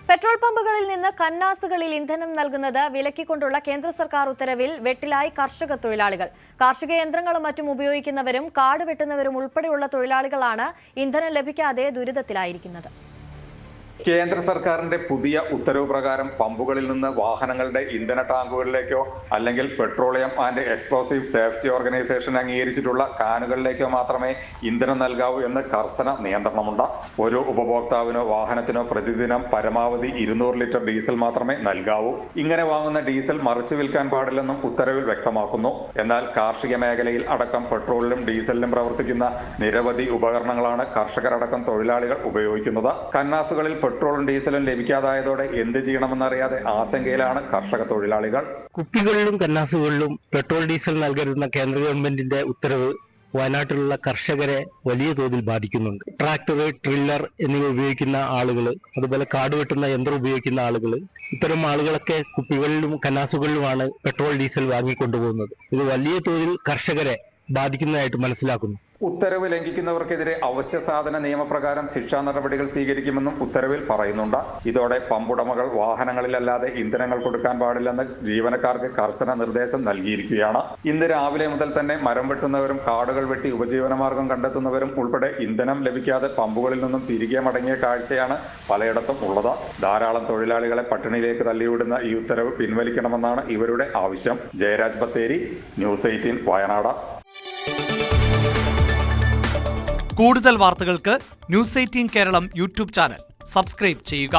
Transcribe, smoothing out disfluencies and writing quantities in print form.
Petrol പമ്പുകളിൽ നിന്ന് കന്നാസുകളിൽ ഇന്ധനം നൽകുന്നത് വിലക്കിക്കൊണ്ടുള്ള കേന്ദ്ര സർക്കാർ ഉത്തരവിൽ വെട്ടിലായി കർഷക തൊഴിലാളികൾ. കാർഷിക യന്ത്രങ്ങളും മറ്റും ഉപയോഗിക്കുന്നവരും കാട് വെട്ടുന്നവരും ഉൾപ്പെടെയുള്ള തൊഴിലാളികളാണ് ഇന്ധനം ലഭിക്കാതെ ദുരിതത്തിലായിരിക്കുന്നത്. കേന്ദ്ര സർക്കാരിന്റെ പുതിയ ഉത്തരവ് പ്രകാരം പമ്പുകളിൽ നിന്ന് വാഹനങ്ങളുടെ ഇന്ധന ടാങ്കുകളിലേക്കോ അല്ലെങ്കിൽ petroleum and explosive safety organisation അംഗീകരിച്ചിട്ടുള്ള കാനുകളിലേക്കോ മാത്രമേ ഇന്ധനം നൽകാവൂ എന്ന് കർശന നിയന്ത്രണമുണ്ട്. ഒരു ഉപഭോക്താവിനോ വാഹനത്തിനോ പ്രതിദിനം പരമാവധി 200 ലിറ്റർ ഡീസൽ മാത്രമേ നൽകാവൂ. ഇങ്ങനെ വാങ്ങുന്ന ഡീസൽ മറിച്ചു വിൽക്കാൻ പാടില്ലെന്നും ഉത്തരവിൽ വ്യക്തമാക്കുന്നു. എന്നാൽ കാർഷിക മേഖലയിൽ അടക്കം പെട്രോളിലും ഡീസലിലും പ്രവർത്തിക്കുന്ന നിരവധി ഉപകരണങ്ങളാണ് കർഷകരടക്കം തൊഴിലാളികൾ ഉപയോഗിക്കുന്നത്. കന്നാസുകളിൽ പെട്രോളും ഡീസലും ലഭിക്കാതായതോടെ എന്ത് ചെയ്യണമെന്നറിയാതെ ആശങ്കയിലാണ് കർഷക തൊഴിലാളികൾ. കുപ്പികളിലും കന്നാസുകളിലും പെട്രോൾ ഡീസൽ നൽകരുതെന്ന കേന്ദ്ര ഗവൺമെന്റിന്റെ ഉത്തരവ് വയനാട്ടിലുള്ള കർഷകരെ വലിയ തോതിൽ ബാധിക്കുന്നുണ്ട്. ട്രാക്ടർ, ട്രില്ലർ എന്നിവ ഉപയോഗിക്കുന്ന ആളുകൾ, അതുപോലെ കാട് വെട്ടുന്ന യന്ത്രം ഉപയോഗിക്കുന്ന ആളുകൾ, ഇത്തരം ആളുകളൊക്കെ കുപ്പികളിലും കന്നാസുകളിലുമാണ് പെട്രോൾ ഡീസൽ വാങ്ങിക്കൊണ്ടുപോകുന്നത്. ഇത് വലിയ തോതിൽ കർഷകരെ ബാധിക്കുന്നതായിട്ട് മനസ്സിലാക്കുന്നു. ഉത്തരവ് ലംഘിക്കുന്നവർക്കെതിരെ അവശ്യ സാധന നിയമപ്രകാരം ശിക്ഷാ നടപടികൾ സ്വീകരിക്കുമെന്നും ഉത്തരവിൽ പറയുന്നുണ്ട്. ഇതോടെ പമ്പുടമകൾ വാഹനങ്ങളിലല്ലാതെ ഇന്ധനങ്ങൾ കൊടുക്കാൻ പാടില്ലെന്ന് ജീവനക്കാർക്ക് കർശന നിർദ്ദേശം നൽകിയിരിക്കുകയാണ്. ഇന്ന് രാവിലെ മുതൽ തന്നെ മരം വെട്ടുന്നവരും കാടുകൾ വെട്ടി ഉപജീവനമാർഗം കണ്ടെത്തുന്നവരും ഉൾപ്പെടെ ഇന്ധനം ലഭിക്കാതെ പമ്പുകളിൽ നിന്നും തിരികെ മടങ്ങിയ കാഴ്ചയാണ് പലയിടത്തും ഉള്ളത്. ധാരാളം തൊഴിലാളികളെ പട്ടിണിയിലേക്ക് തള്ളിവിടുന്ന ഈ ഉത്തരവ് പിൻവലിക്കണമെന്നാണ് ഇവരുടെ ആവശ്യം. ജയരാജ് ബത്തേരി, ന്യൂസ് 18 വയനാട്. കൂടുതൽ വാർത്തകൾക്ക് news 18 Keralam YouTube channel subscribe ചെയ്യുക.